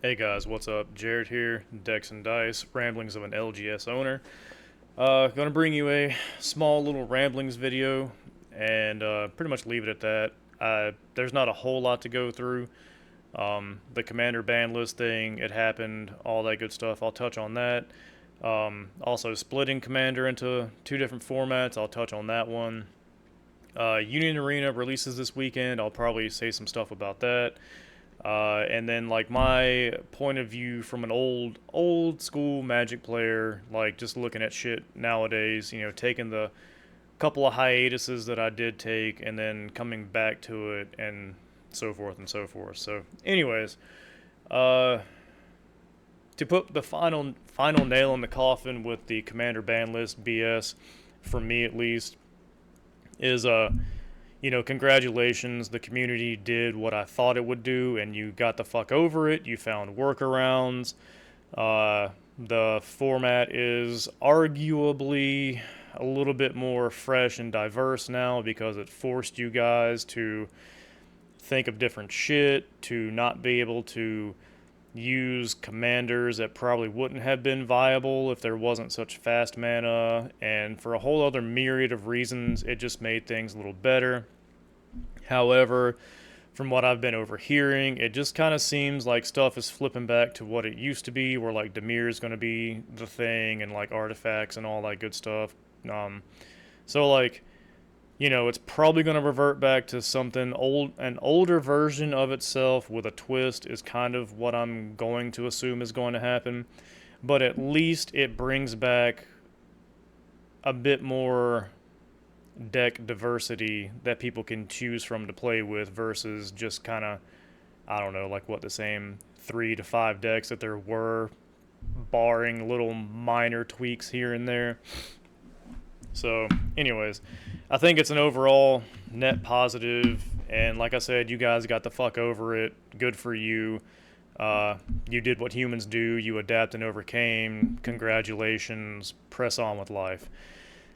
Hey guys, what's up? Jared here, Dex and Dice, Ramblings of an LGS owner. Gonna bring you a small little ramblings video and pretty much leave it at that. There's not a whole lot to go through. The commander ban list thing, it happened, all that good stuff. I'll touch on that. Also, splitting commander into two different formats, I'll touch on that one. Union Arena releases this weekend, I'll probably say some stuff about that. And then like my point of view from an old school Magic player, like just looking at shit nowadays, taking the couple of hiatuses that I did take and then coming back to it and so forth and so forth. So, anyways, uh, to put the final nail in the coffin with the commander ban list BS, for me at least, is congratulations. The community did what I thought it would do, and you got the fuck over it. You found workarounds. The format is arguably a little bit more fresh and diverse now because it forced you guys to think of different shit, to not be able to use commanders that probably wouldn't have been viable if there wasn't such fast mana, and for a whole other myriad of reasons, it just made things a little better. However, from what I've been overhearing, it just kind of seems like stuff is flipping back to what it used to be, where like Dimir is going to be the thing and like artifacts and all that good stuff. Um, so like, it's probably going to revert back to something old, an older version of itself with a twist is kind of what I'm going to assume is going to happen. But at least it brings back a bit more deck diversity that people can choose from to play with versus just kind of, I don't know, like what the same 3 to 5 decks that there were, barring little minor tweaks here and there. So, anyways, I think it's an overall net positive, and like I said, you guys got the fuck over it. Good for you. You did what humans do. You adapted and overcame. Congratulations. Press on with life.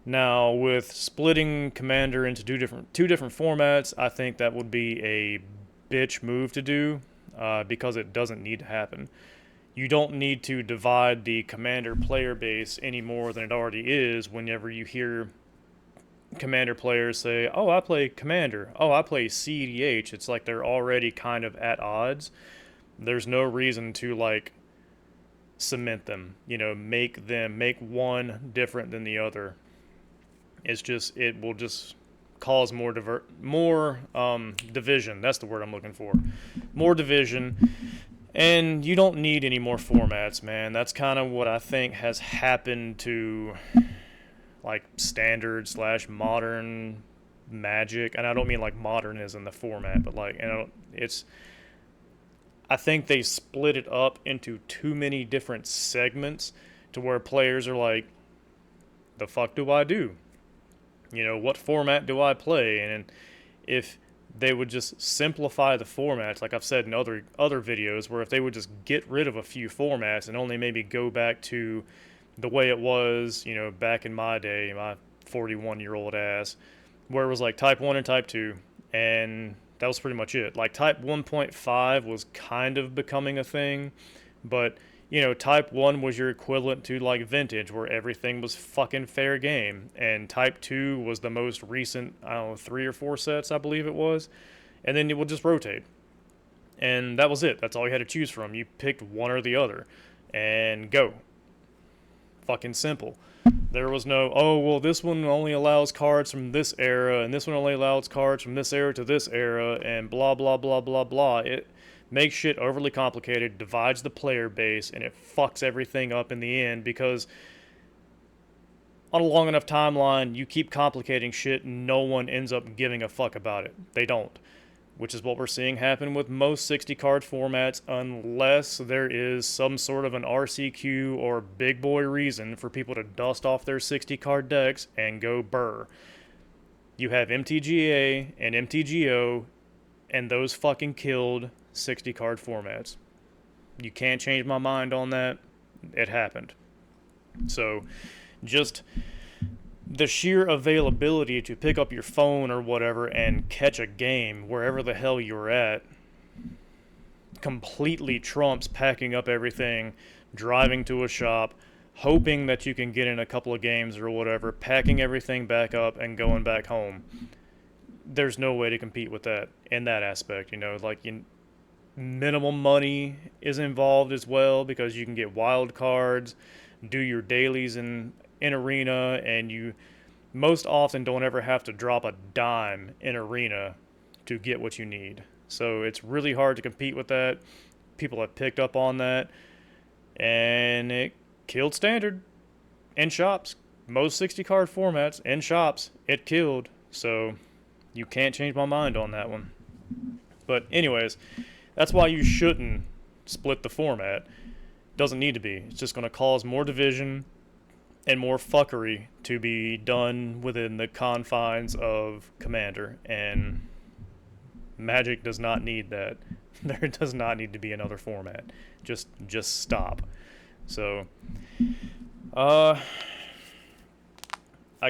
Now, with splitting Commander into two different formats, I think that would be a bitch move to do because it doesn't need to happen. You don't need to divide the Commander player base any more than it already is whenever you hear Commander players say, "Oh, I play Commander. Oh, I play CEDH." It's like they're already kind of at odds. There's no reason to like cement them, make one different than the other. It will just cause more division. That's the word I'm looking for. More division, and you don't need any more formats, man. That's kind of what I think has happened to like standard slash modern Magic, and I don't mean like modern as in the format, but like it's. I think they split it up into too many different segments to where players are like, the fuck do I do? What format do I play? And if they would just simplify the formats, like I've said in other videos, where if they would just get rid of a few formats and only maybe go back to the way it was, back in my day, my 41-year-old ass, where it was like Type 1 and Type 2, and that was pretty much it. Like Type 1.5 was kind of becoming a thing, but Type 1 was your equivalent to like Vintage, where everything was fucking fair game. And Type 2 was the most recent, I don't know, 3 or 4 sets, I believe it was. And then it would just rotate. And that was it. That's all you had to choose from. You picked one or the other. And go. Fucking simple. There was no, oh, well, this one only allows cards from this era, and this one only allows cards from this era to this era, and blah, blah, blah, blah, blah. It makes shit overly complicated, divides the player base, and it fucks everything up in the end because on a long enough timeline, you keep complicating shit and no one ends up giving a fuck about it. They don't. Which is what we're seeing happen with most 60 card formats, unless there is some sort of an RCQ or big boy reason for people to dust off their 60 card decks and go burr. You have MTGA and MTGO, and those fucking killed 60 card formats. You can't change my mind on that. It happened. So, just the sheer availability to pick up your phone or whatever and catch a game wherever the hell you're at, completely trumps packing up everything, driving to a shop, hoping that you can get in a couple of games or whatever, packing everything back up and going back home. There's no way to compete with that in that aspect, like minimal money is involved as well because you can get wild cards, do your dailies in arena, and you most often don't ever have to drop a dime in arena to get what you need. So it's really hard to compete with that. People have picked up on that, and it killed standard in shops. Most 60 card formats in shops, it killed. So you can't change my mind on that one. But anyways, that's why you shouldn't split the format. Doesn't need to be. It's just going to cause more division and more fuckery to be done within the confines of Commander, and Magic does not need that. There does not need to be another format. Just stop. So, I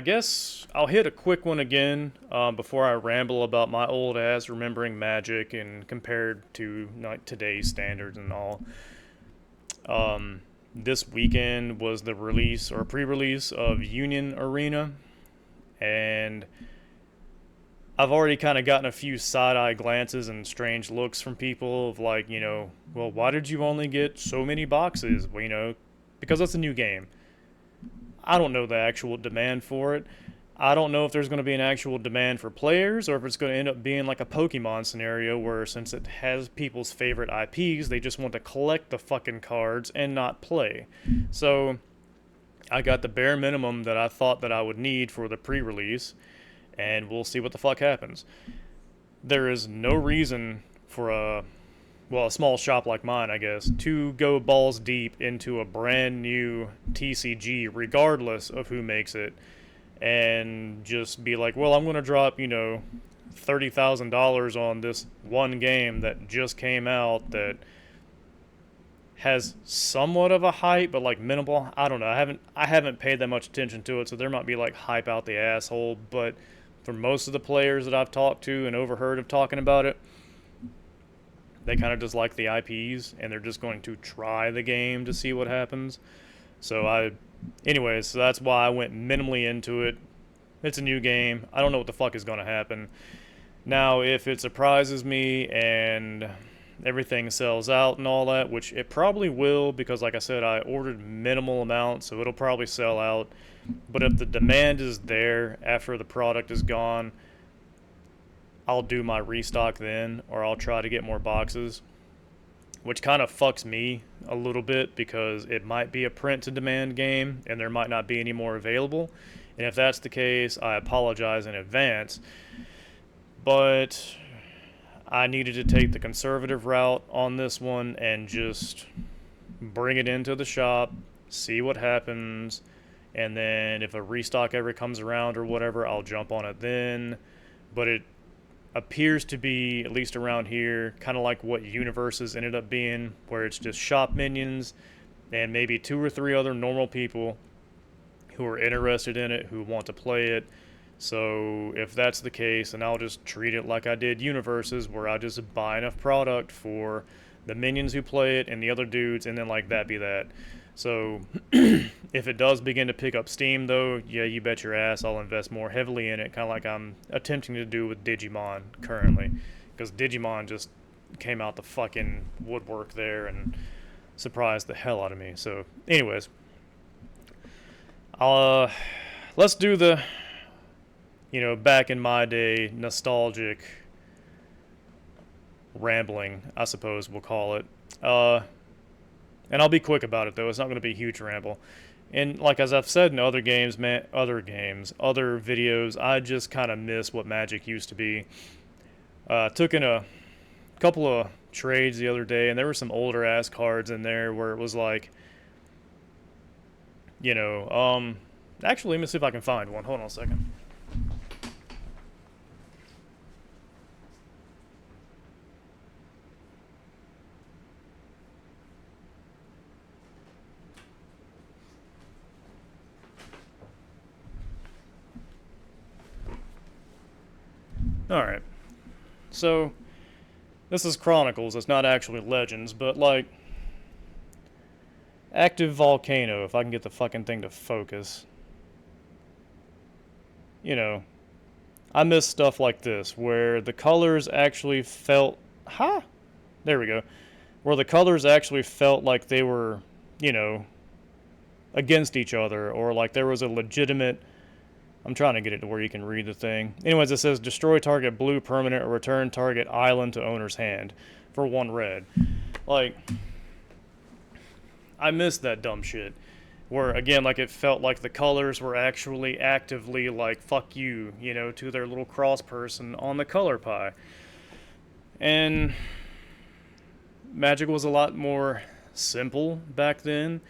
guess I'll hit a quick one again before I ramble about my old ass remembering Magic and compared to like today's standards and all. This weekend was the release or pre-release of Union Arena, and I've already kind of gotten a few side-eye glances and strange looks from people of like, well, why did you only get so many boxes? Well, because that's a new game. I don't know the actual demand for it. I don't know if there's going to be an actual demand for players or if it's going to end up being like a Pokemon scenario where since it has people's favorite IPs, they just want to collect the fucking cards and not play. So I got the bare minimum that I thought that I would need for the pre-release, and we'll see what the fuck happens. There is no reason for a small shop like mine, I guess, to go balls deep into a brand new TCG, regardless of who makes it, and just be like, well, I'm going to drop, $30,000 on this one game that just came out that has somewhat of a hype, but like minimal. I don't know. I haven't paid that much attention to it, so there might be like hype out the asshole. But for most of the players that I've talked to and overheard of talking about it, they kind of just like the IPs, and they're just going to try the game to see what happens. So that's why I went minimally into it. It's a new game. I don't know what the fuck is going to happen. Now, if it surprises me and everything sells out and all that, which it probably will because, like I said, I ordered minimal amounts, so it'll probably sell out. But if the demand is there after the product is gone, I'll do my restock then, or I'll try to get more boxes, which kind of fucks me a little bit because it might be a print to demand game and there might not be any more available. And if that's the case, I apologize in advance. But I needed to take the conservative route on this one and just bring it into the shop, see what happens, and then if a restock ever comes around or whatever, I'll jump on it then. But it appears to be, at least around here, kind of like what Universes ended up being, where it's just shop minions and maybe 2 or 3 other normal people who are interested in it, who want to play it. So if that's the case, then I'll just treat it like I did Universes, where I just buy enough product for the minions who play it and the other dudes, and then like that be that. So if it does begin to pick up steam, though, yeah, you bet your ass I'll invest more heavily in it, kind of like I'm attempting to do with Digimon currently, because Digimon just came out the fucking woodwork there and surprised the hell out of me. So anyways, let's do the, back in my day, nostalgic rambling, I suppose we'll call it. And I'll be quick about it, though. It's not going to be a huge ramble. And like as I've said in other videos, I just kind of miss what Magic used to be. Took in a couple of trades the other day, and there were some older ass cards in there where it was like, actually, let me see if I can find one. Hold on a second. All right. So This is Chronicles, it's not actually Legends, but like, Active Volcano, if I can get the fucking thing to focus. You know, I miss stuff like this, where the colors actually felt, there we go, where the colors actually felt like they were, you know, against each other, or like there was a legitimate, I'm trying to get it to where you can read the thing. Anyways, it says destroy target blue permanent or return target island to owner's hand for 1 red. Like, I miss that dumb shit. Where, again, like, it felt like the colors were actually actively like, fuck you, you know, to their little cross person on the color pie. And Magic was a lot more simple back then.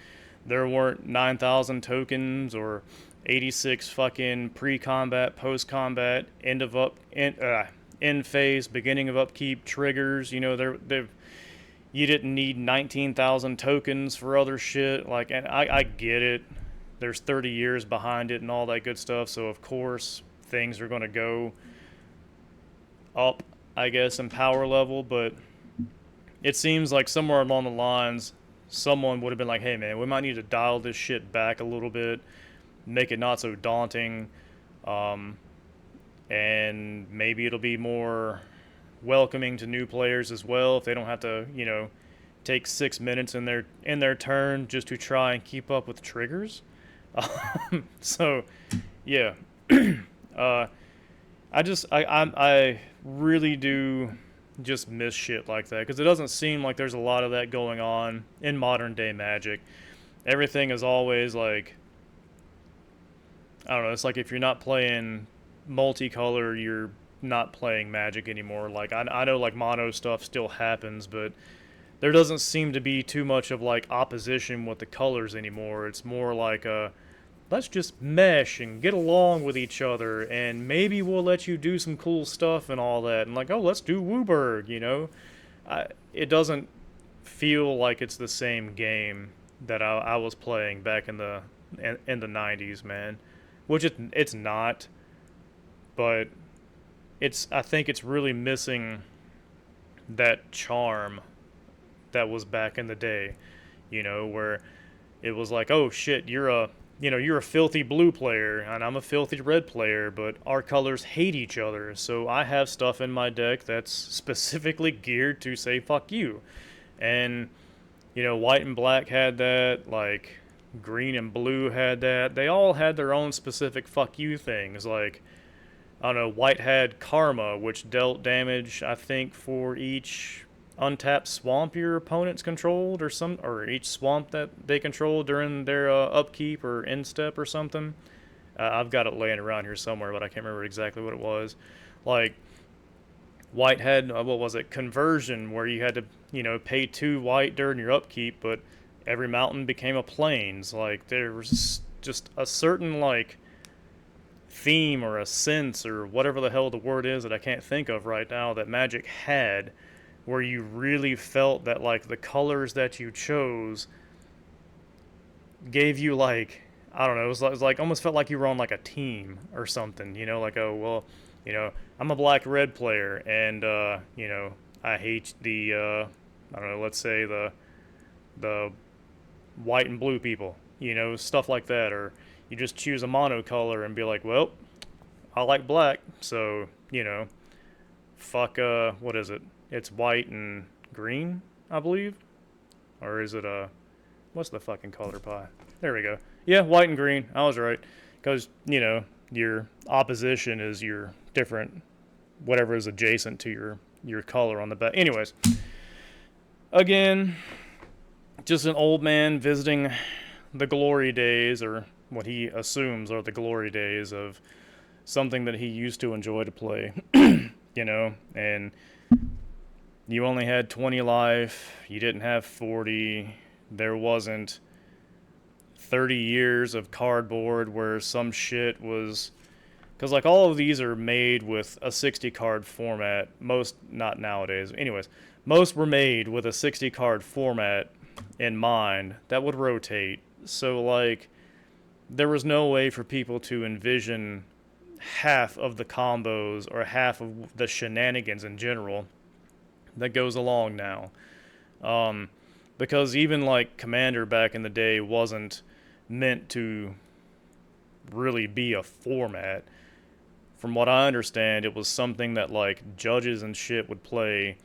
There weren't 9,000 tokens or 86 fucking pre-combat, post-combat, end phase, beginning of upkeep triggers. You know, you didn't need 19,000 tokens for other shit. Like, and I get it. There's 30 years behind it and all that good stuff. So of course things are going to go up, I guess, in power level. But it seems like somewhere along the lines, someone would have been like, hey man, we might need to dial this shit back a little bit, make it not so daunting, and maybe it'll be more welcoming to new players as well, if they don't have to, you know, take 6 minutes in their turn just to try and keep up with triggers. So yeah. I really do just miss shit like that, because it doesn't seem like there's a lot of that going on in modern day Magic. Everything is always like, I don't know, it's like if you're not playing multicolor, you're not playing Magic anymore. Like, I know like mono stuff still happens, but there doesn't seem to be too much of like opposition with the colors anymore. It's more like let's just mesh and get along with each other, and maybe we'll let you do some cool stuff and all that. And like, oh, let's do Wooburg, you know? It doesn't feel like it's the same game that I was playing back in the 90s, man. Which it's not, but I think it's really missing that charm that was back in the day, you know, where it was like, oh shit, you're a filthy blue player and I'm a filthy red player, but our colors hate each other. So I have stuff in my deck that's specifically geared to say fuck you. And you know, white and black had that, like green and blue had that. They all had their own specific fuck you things. Like, I don't know, white had Karma, which dealt damage, I think, for each untapped swamp your opponents controlled, or each swamp that they controlled during their upkeep or end step or something. I've got it laying around here somewhere, but I can't remember exactly what it was. Like, white had, what was it, Conversion, where you had to, you know, pay 2 white during your upkeep, but every mountain became a plains. Like, there was just a certain, like, theme or a sense or whatever the hell the word is that I can't think of right now that Magic had, where you really felt that, like, the colors that you chose gave you, like, I don't know, it was like almost felt like you were on like a team or something, you know, like, oh well, you know, I'm a black red player, and you know, I hate the I don't know, let's say the white and blue people, you know, stuff like that. Or you just choose a monocolor and be like, well, I like black, so, you know, fuck, what is it? It's white and green, I believe? Or is it, what's the fucking color pie? There we go. Yeah, white and green. I was right. Because, you know, your opposition is your different, whatever is adjacent to your color on the back. Anyways, again, just an old man visiting the glory days, or what he assumes are the glory days of something that he used to enjoy to play. You know, and you only had 20 life, you didn't have 40, there wasn't 30 years of cardboard where some shit was, because like all of these are made with a 60 card format, most, not nowadays, anyways, most were made with a 60 card format in mind that would rotate. So like, there was no way for people to envision half of the combos or half of the shenanigans in general that goes along now. Um, because even like Commander back in the day wasn't meant to really be a format. From what I understand, it was something that like judges and shit would play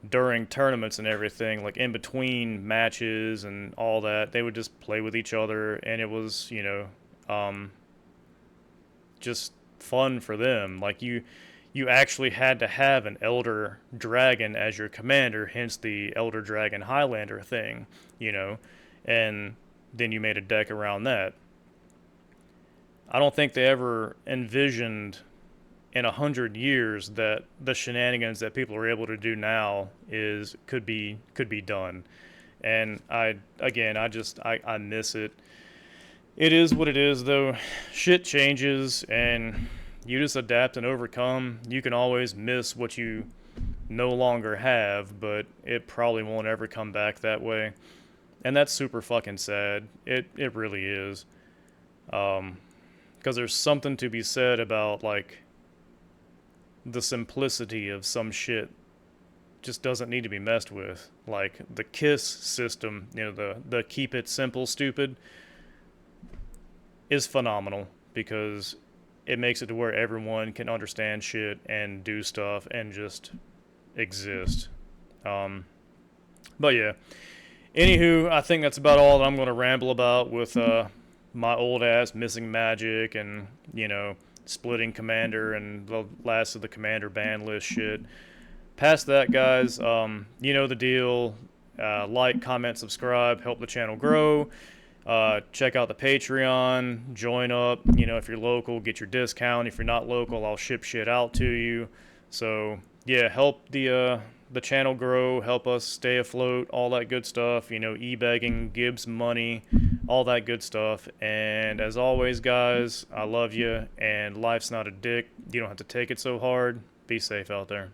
during tournaments and everything, like in between matches and all that. They would just play with each other, and it was, um, just fun for them. Like you actually had to have an Elder Dragon as your commander, hence the Elder Dragon Highlander thing, you know, and then you made a deck around that. I don't think they ever envisioned in 100 years that the shenanigans that people are able to do now is could be done. And I miss it. It is what it is though. Shit changes and you just adapt and overcome. You can always miss what you no longer have, but it probably won't ever come back that way. And that's super fucking sad. It really is. Because there's something to be said about like the simplicity of some shit just doesn't need to be messed with. Like the KISS system, the keep it simple stupid is phenomenal because it makes it to where everyone can understand shit and do stuff and just exist. Um, but yeah, anywho, I think that's about all that I'm going to ramble about with my old ass missing magic and, splitting Commander and the last of the Commander ban list shit. Past that, guys, you know the deal. Like, comment, subscribe, help the channel grow. Check out the Patreon, join up. If you're local, get your discount. If you're not local, I'll ship shit out to you. So yeah, help the channel grow, help us stay afloat, all that good stuff. E-begging, Gibbs money, all that good stuff. And as always, guys, I love you, and life's not a dick. You don't have to take it so hard. Be safe out there.